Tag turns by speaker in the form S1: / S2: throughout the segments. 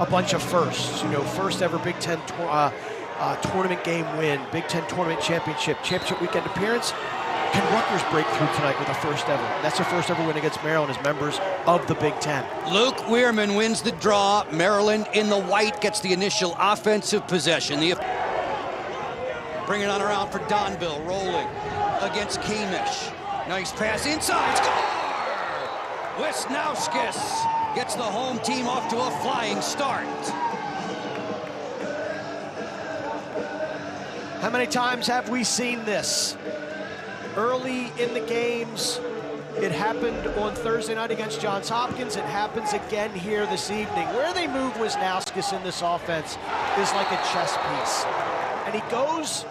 S1: a bunch of firsts. You know, first ever Big Ten tournament game win, Big Ten tournament championship weekend appearance. Can Rutgers break through tonight with a first ever? That's their first ever win against Maryland as members of the Big Ten.
S2: Luke Weirman wins the draw. Maryland in the white gets the initial offensive possession. Bring it on around for Donville, rolling against Kamish. Nice pass inside, score! Wisnauskas gets the home team off to a flying start.
S1: How many times have we seen this? Early in the games, it happened on Thursday night against Johns Hopkins. It happens again here this evening. Where they move Wisnauskas in this offense is like a chess piece. And he goes,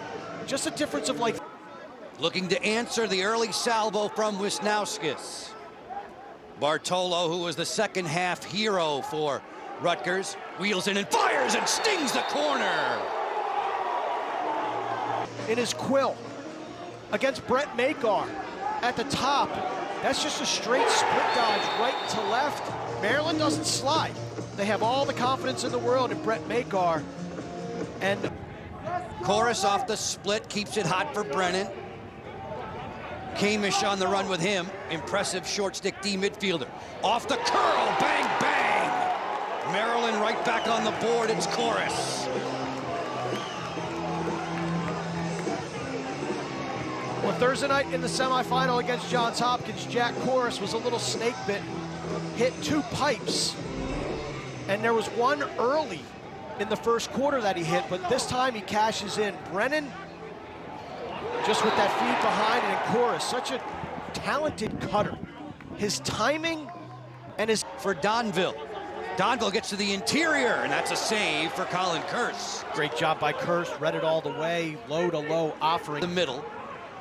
S1: just a difference of like...
S2: Looking to answer the early salvo from Wisnauskas. Bartolo, who was the second half hero for Rutgers, wheels in and fires and stings the corner.
S1: In his quill against Brett Makar at the top. That's just a straight split dodge right to left. Maryland doesn't slide. They have all the confidence in the world in Brett Makar. And
S2: Chorus off the split, keeps it hot for Brennan. Kamish on the run with him. Impressive short stick D midfielder. Off the curl, bang, bang. Maryland right back on the board, it's Chorus.
S1: Well, Thursday night in the semifinal against Johns Hopkins, Jack Chorus was a little snake bit, hit 2 pipes, and there was one early in the first quarter that he hit, but this time he cashes in. Brennan, just with that feed behind, and Chorus, such a talented cutter. His timing and his...
S2: For Donville. Donville gets to the interior, and that's a save for Colin Kearse.
S1: Great job by Kearse, read it all the way, low to low offering.
S2: The middle.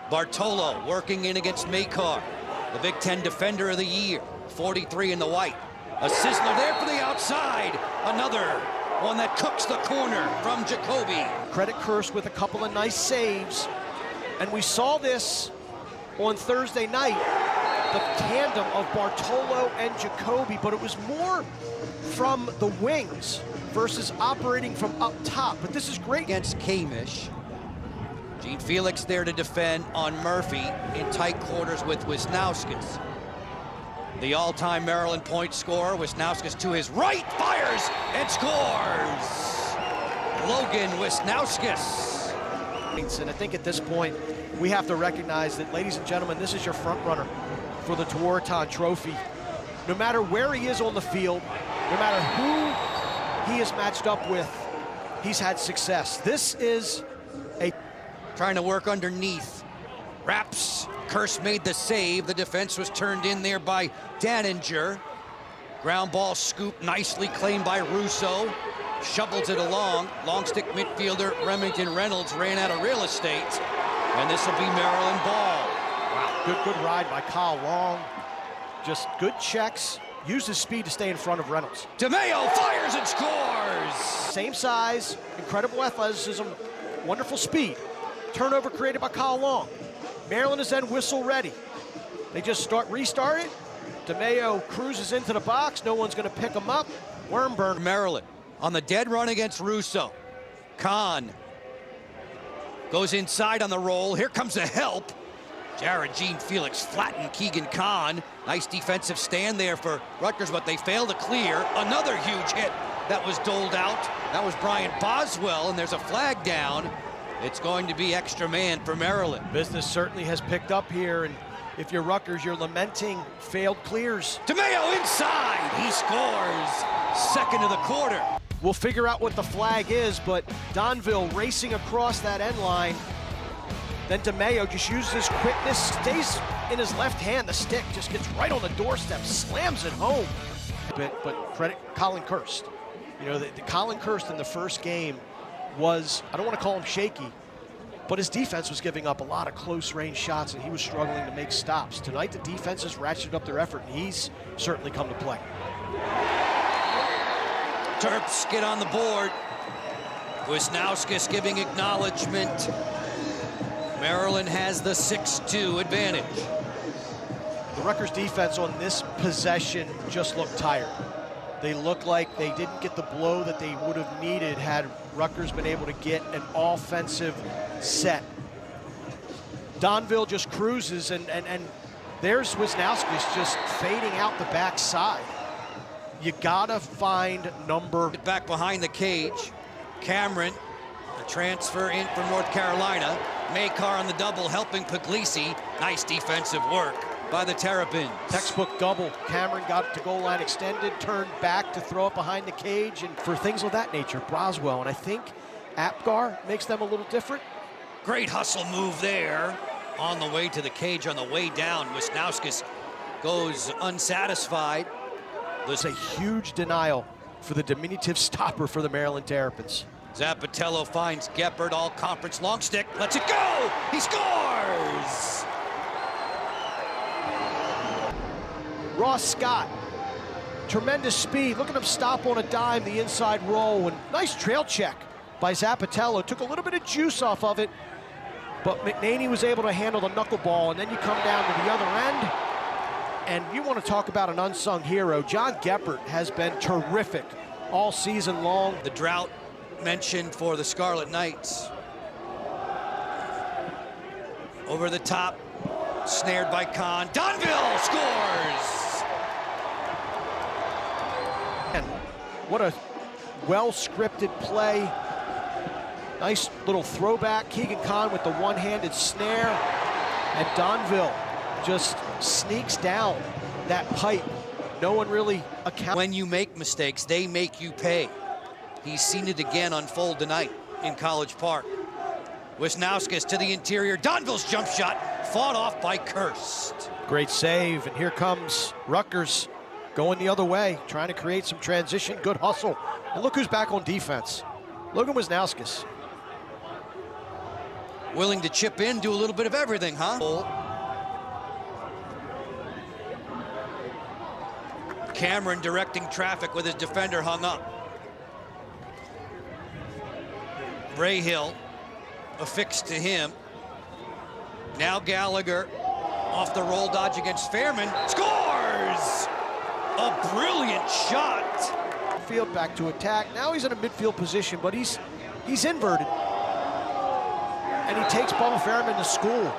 S2: Bartolo working in against Makar, the Big Ten Defender of the Year, 43 in the white. A sizzler there for the outside. Another one that cooks the corner from Jacoby.
S1: Credit Kearse with a couple of nice saves. And we saw this on Thursday night, the tandem of Bartolo and Jacoby, but it was more from the wings versus operating from up top. But this is great.
S2: Against Kamish. Gene Felix there to defend on Murphy in tight quarters with Wisnauskas. The all-time Maryland point scorer, Wisnauskas to his right, fires and scores! Logan Wisnauskas.
S1: And I think at this point, we have to recognize that, ladies and gentlemen, this is your front runner for the Tewaaraton Trophy. No matter where he is on the field, no matter who he is matched up with, he's had success. This is a...
S2: Trying to work underneath. Wraps. Kearse made the save. The defense was turned in there by Daninger. Ground ball scoop nicely claimed by Russo. Shovels it along. Long stick midfielder Remington Reynolds ran out of real estate. And this will be Maryland ball.
S1: Wow, good ride by Kyle Long. Just good checks. Used his speed to stay in front of Reynolds.
S2: DeMeo fires and scores!
S1: Same size, incredible athleticism, wonderful speed. Turnover created by Kyle Long. Maryland is then whistle ready. They just restart it. DeMeo cruises into the box. No one's going to pick him up. Wormburn.
S2: Maryland on the dead run against Russo. Kahn goes inside on the roll. Here comes the help. Jared Gene Felix flattened Keegan Kahn. Nice defensive stand there for Rutgers, but they failed to clear. Another huge hit that was doled out. That was Brian Boswell, and there's a flag down. It's going to be extra man for Maryland.
S1: Business certainly has picked up here, and if you're Rutgers, you're lamenting failed clears.
S2: DeMeo inside, he scores. Second of the quarter.
S1: We'll figure out what the flag is, but Donville racing across that end line. Then DeMeo just uses his quickness, stays in his left hand. The stick just gets right on the doorstep, slams it home. But credit Colin Kearse. You know, the Colin Kearse in the first game was, I don't want to call him shaky, but his defense was giving up a lot of close-range shots, and he was struggling to make stops. Tonight, the defense has ratcheted up their effort, and he's certainly come to play.
S2: Terps get on the board. Wisnauskas giving acknowledgement. Maryland has the 6-2 advantage.
S1: The Rutgers defense on this possession just looked tired. They look like they didn't get the blow that they would have needed had Rutgers been able to get an offensive set. Donville just cruises, and there's Wisnowski's just fading out the backside. You gotta find number.
S2: Back behind the cage, Cameron, the transfer in from North Carolina. Makar on the double, helping Puglisi. Nice defensive work by the Terrapins.
S1: Textbook double. Cameron got to goal line extended, turned back to throw it behind the cage, and for things of that nature, Broswell. And I think Apgar makes them a little different.
S2: Great hustle move there. On the way to the cage, on the way down, Wisnowskis goes unsatisfied.
S1: There's a huge denial for the diminutive stopper for the Maryland Terrapins.
S2: Zappatello finds Geppert, all-conference long stick, lets it go! He scores!
S1: Ross Scott, tremendous speed. Look at him stop on a dime, the inside roll, and nice trail check by Zappatello. Took a little bit of juice off of it, but McNaney was able to handle the knuckleball, and then you come down to the other end, and you want to talk about an unsung hero. John Geppert has been terrific all season long.
S2: The drought mentioned for the Scarlet Knights. Over the top, snared by Kahn. Donville scores!
S1: And what a well-scripted play. Nice little throwback. Keegan Kahn with the one-handed snare. And Donville just sneaks down that pipe. No one really accounts.
S2: When you make mistakes, they make you pay. He's seen it again unfold tonight in College Park. Wisnowskis to the interior. Donville's jump shot fought off by Kirst.
S1: Great save, and here comes Rutgers going the other way, trying to create some transition. Good hustle. And look who's back on defense. Logan Wisnowskis.
S2: Willing to chip in, do a little bit of everything, huh? Cameron directing traffic with his defender hung up. Rahill affixed to him. Now Gallagher off the roll dodge against Fairman. Scores! A brilliant shot.
S1: Field back to attack. Now he's in a midfield position, but he's inverted. And he takes Bubba Fairman to school.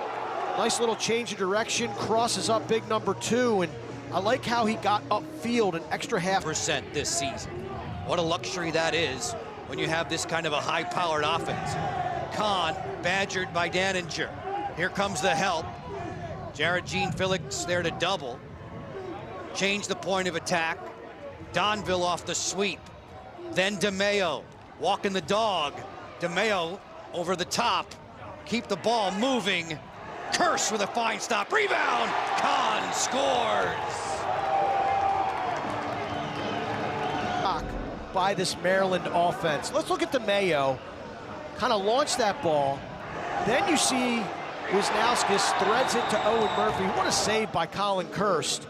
S1: Nice little change of direction. Crosses up big number 2, and I like how he got upfield an extra half
S2: % this season. What a luxury that is when you have this kind of a high-powered offense. Kahn badgered by Daninger. Here comes the help. Jared Jean Felix there to double. Change the point of attack. Donville off the sweep. Then DeMeo walking the dog. DeMeo over the top. Keep the ball moving. Kirst with a fine stop. Rebound. Kahn scores.
S1: By this Maryland offense. Let's look at DeMeo. Kind of launched that ball. Then you see Wisnowskis threads it to Owen Murphy. What a save by Colin Kirst.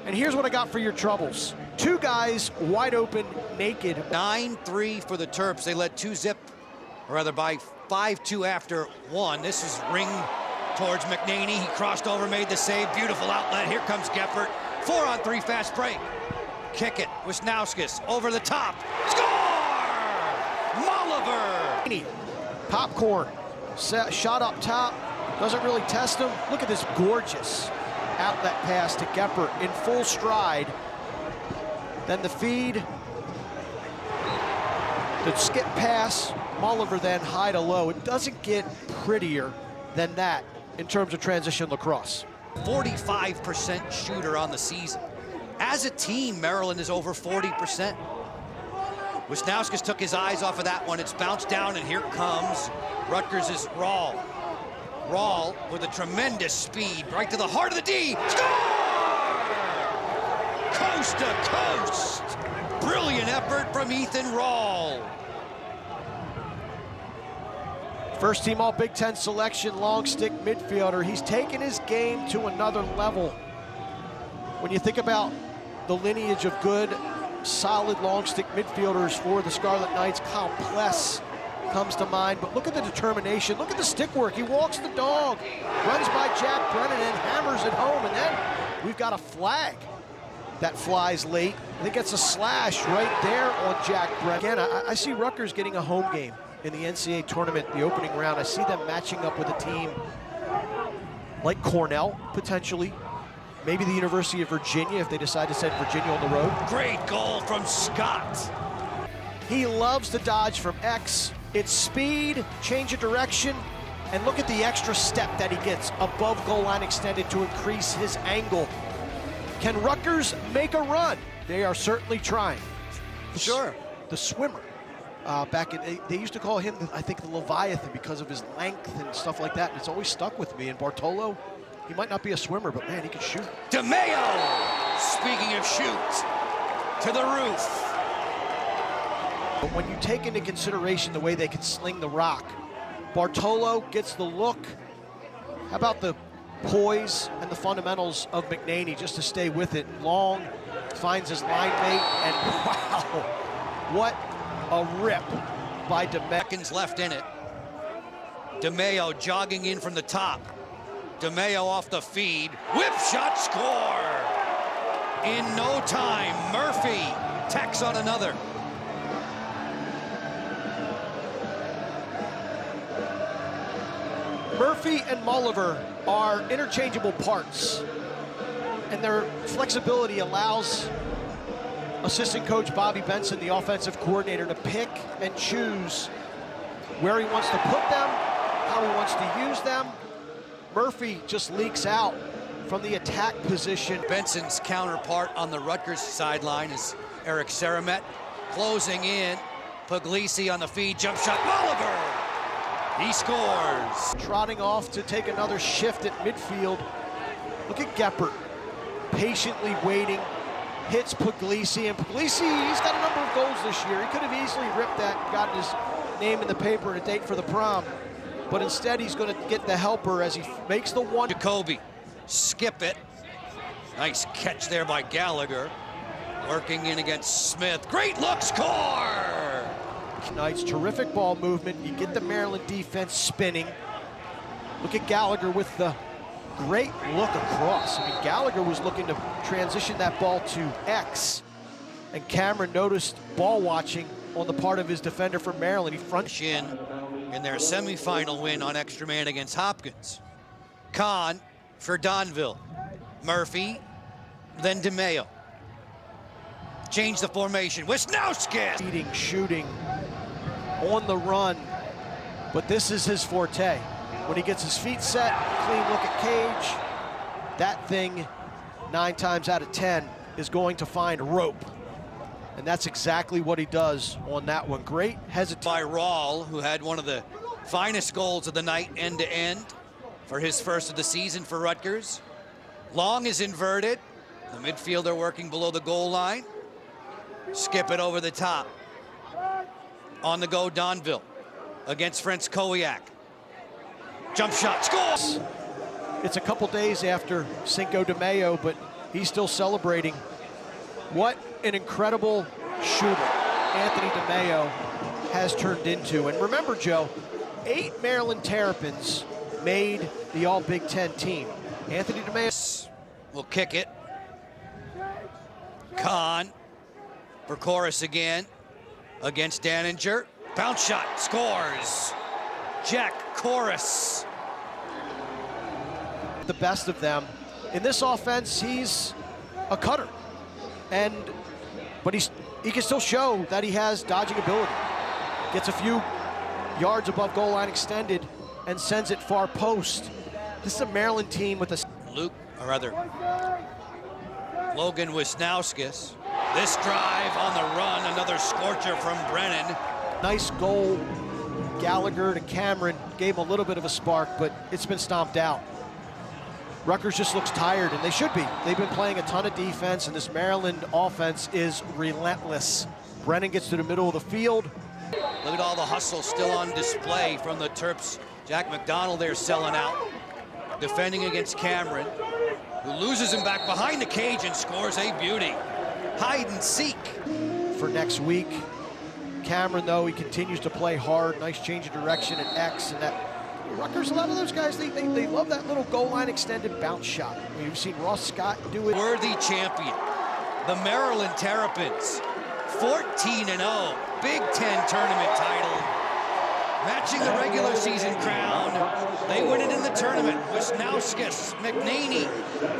S1: And here's what I got for your troubles. 2 guys wide open, naked.
S2: 9-3 for the Terps. They led 2-zip, or rather by 5-2 after 1. This is ring towards McNaney. He crossed over, made the save. Beautiful outlet. Here comes Geppert. 4-on-3 fast break. Kick it. Wisnowskis over the top. Score! Molliver!
S1: Popcorn. Shot up top. Doesn't really test him. Look at this gorgeous outlet pass to Geppert in full stride. Then the feed. The skip pass. Molliver then high to low. It doesn't get prettier than that in terms of transition lacrosse.
S2: 45% shooter on the season. As a team, Maryland is over 40%. Wisnowskis took his eyes off of that one. It's bounced down, and here comes Rutgers' Rahl. Rahl with a tremendous speed, right to the heart of the D. Score! Coast to coast. Brilliant effort from Ethan Rahl.
S1: First team all Big Ten selection, long stick midfielder. He's taken his game to another level. When you think about the lineage of good, solid long stick midfielders for the Scarlet Knights, Kyle Pless comes to mind, but look at the determination, look at the stick work. He walks the dog, runs by Jack Brennan and hammers it home, and then we've got a flag that flies late. I think it's a slash right there on Jack Brett. Again, I see Rutgers getting a home game in the NCAA tournament, the opening round. I see them matching up with a team like Cornell, potentially. Maybe the University of Virginia, if they decide to send Virginia on the road.
S2: Great goal from Scott.
S1: He loves to dodge from X. It's speed, change of direction, and look at the extra step that he gets above goal line extended to increase his angle. Can Rutgers make a run? They are certainly trying.
S2: Sure.
S1: The swimmer. They used to call him, I think, the Leviathan because of his length and stuff like that. And it's always stuck with me. And Bartolo, he might not be a swimmer, but man, he can shoot.
S2: DeMayo, speaking of shoot, to the roof.
S1: But when you take into consideration the way they can sling the rock, Bartolo gets the look. How about the poise and the fundamentals of McNaney just to stay with it? Long, finds his line mate, and wow, what a rip by DeMayo.
S2: Seconds left in it. DeMayo jogging in from the top. DeMayo off the feed. Whip shot, score! In no time, Murphy tacks on another.
S1: Murphy and Mulliver are interchangeable parts, and their flexibility allows assistant coach Bobby Benson, the offensive coordinator, to pick and choose where he wants to put them, how he wants to use them. Murphy just leaks out from the attack position.
S2: Benson's counterpart on the Rutgers sideline is Eric Saramet. Closing in, Puglisi on the feed, jump shot, Mulliver! He scores.
S1: Trotting off to take another shift at midfield. Look at Geppert, patiently waiting, hits Puglisi, and Puglisi, he's got a number of goals this year. He could have easily ripped that and gotten his name in the paper and a date for the prom, but instead he's going to get the helper as he makes the one.
S2: Jacoby, skip it. Nice catch there by Gallagher. Working in against Smith. Great look, score!
S1: Knight's terrific ball movement. You get the Maryland defense spinning. Look at Gallagher with the great look across. I mean, Gallagher was looking to transition that ball to X, and Cameron noticed ball watching on the part of his defender from Maryland. He front
S2: in their semifinal win on extra man against Hopkins. Kahn for Donville. Murphy, then DeMayo. Change the formation. Wisnowski!
S1: Shooting on the run, but this is his forte. When he gets his feet set, clean look at cage, that thing 9 times out of 10 is going to find rope. And that's exactly what he does on that one. Great hesitation.
S2: By Rawl, who had one of the finest goals of the night end to end for his first of the season for Rutgers. Long is inverted. The midfielder working below the goal line. Skip it over the top. On the go, Donville against Francowiak. Jump shot, scores!
S1: It's a couple days after Cinco de Mayo, but he's still celebrating. What an incredible shooter Anthony DeMayo has turned into. And remember, Joe, 8 Maryland Terrapins made the all Big Ten team. Anthony DeMayo
S2: will kick it. Kahn for Chorus again against Daninger. Bounce shot, scores. Jack Chorus.
S1: The best of them. In this offense, he's a cutter. But he can still show that he has dodging ability. Gets a few yards above goal line extended and sends it far post. This is a Maryland team with a...
S2: Logan Wisnowskis. This drive on the run, another scorcher from Brennan.
S1: Nice goal. Gallagher to Cameron gave him a little bit of a spark, but it's been stomped out. Rutgers just looks tired, and they should be. They've been playing a ton of defense, and this Maryland offense is relentless. Brennan gets to the middle of the field.
S2: Look at all the hustle still on display from the Terps. Jack McDonald there selling out, defending against Cameron, who loses him back behind the cage and scores a beauty. Hide and seek.
S1: For next week, Cameron, though, he continues to play hard. Nice change of direction at X, and that Rutgers, a lot of those guys, they love that little goal line extended bounce shot. We've seen Ross Scott do it.
S2: Worthy champion. The Maryland Terrapins, 14-0, Big Ten tournament title. Matching the regular season crown. They win it in the tournament. Wisnauskas, McNaney,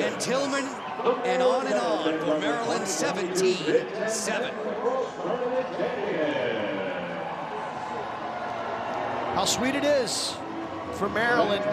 S2: and Tillman, and on for Maryland, 17-7.
S1: How sweet it is for Maryland.